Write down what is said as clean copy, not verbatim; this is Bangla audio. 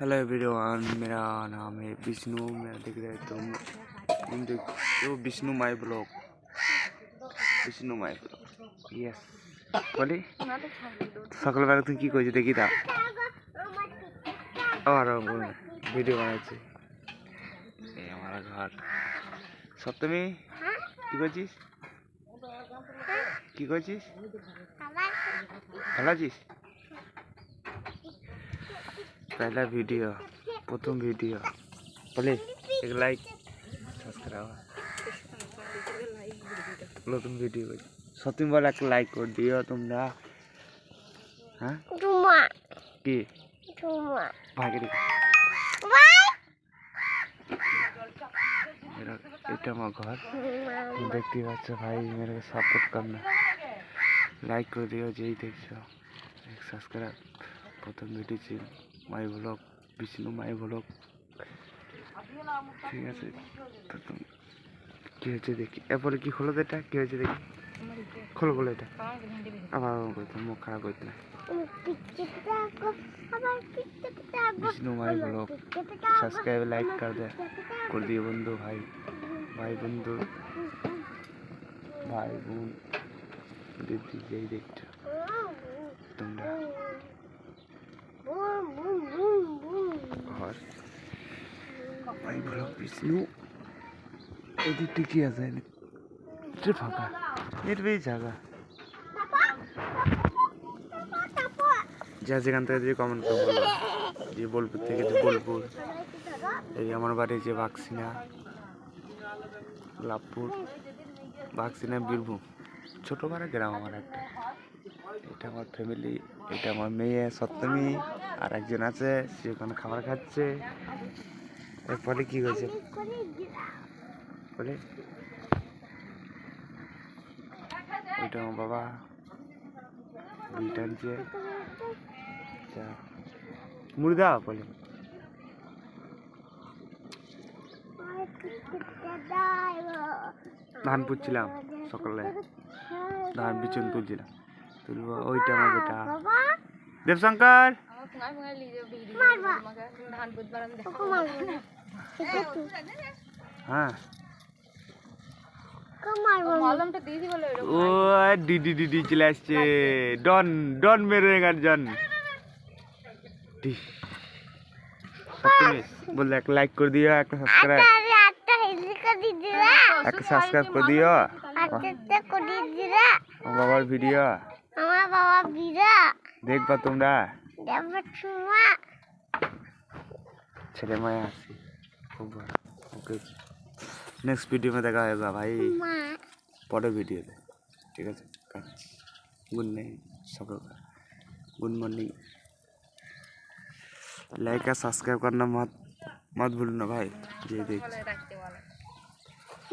हेलो एवरीवन, मेरा नाम है विष्णु। मैं देख रहे तुम देख तो विष्णु माई ब्लॉग। यस बोली सकाल बेला तुम कि देखी था और वीडियो बनाচ্ছি এই আমার ঘর। সপ্তমী কি করছিস? কি করছিস? ভালো আছিস? पहला वीडियो प्रथम वीडियो बोले एक लाइक सब्सक्राइब नतून वीडियो सत्यम बोल एक लाइक कर दियो তোমরা। हाँ কি भागे मेरा এটা আমার ঘর দেখতে পাচ্ছ भाई। मेरे को सपोर्ट करना, लाइक कर दियो যেই দেখছো, एक सब्सक्राइब। प्रथम वीडियो ছিল my blog Vishnu my blog. ठीक है तो तुम কি হয়েছে দেখি এরপরে কি হলো এটা কি হয়েছে দেখি খোলো খোলো এটা আবার মুখ খারাপ করতে না। Vishnu my blog subscribe like कर दिए बंधु भाई भाई बंधु भाई बोन दीदी यही देखो তোমরা। और भाई ब्लॉग विष्णु एदिकटा কি আছে এটা ফাঁকা এর বেশ জায়গা যা যেখান থেকে যদি কমেন্ট করে বলবো যে বোলপুর থেকে যে বোলপুর এই আমার বাড়ি যে বাক্সিনা লাভপুর বাক্সিনা বীরভূম ছোট পাড়া গ্রাম আমার একটা। এটা আমার ফ্যামিলি, এটা আমার মেয়ে সপ্তমী আর একজন আছে সে ওখানে খাবার খাচ্ছে। এরপরে কি হয়েছে বলে ওইটা আমার বাবা বিল টানছে মুড়ি দাও বলে ধান পুচ্ছিলাম সকালে, ধান বিচন তুলছিলাম তুলবো। ওইটা আমার বেটা দেবশঙ্কর। হ্যাঁ ও ডিডি ডিডি চলে আসছে ডন ডন মেরে গার্জন। बोल एक लाइक कर दियो, एक सब्सक्राइब कर दियो। बाबार वीडियो देखबा তোমরা ছেলে মায়া আছি খুব ভালো। ओके नेक्स्ट वीडियो में देखा होगा भाई परे वीडियो में। ठीक है गुड नाइट सबको, गुड मॉर्निंग। लाइक और सब्सक्राइब करना मत भूलना भाई। ये देख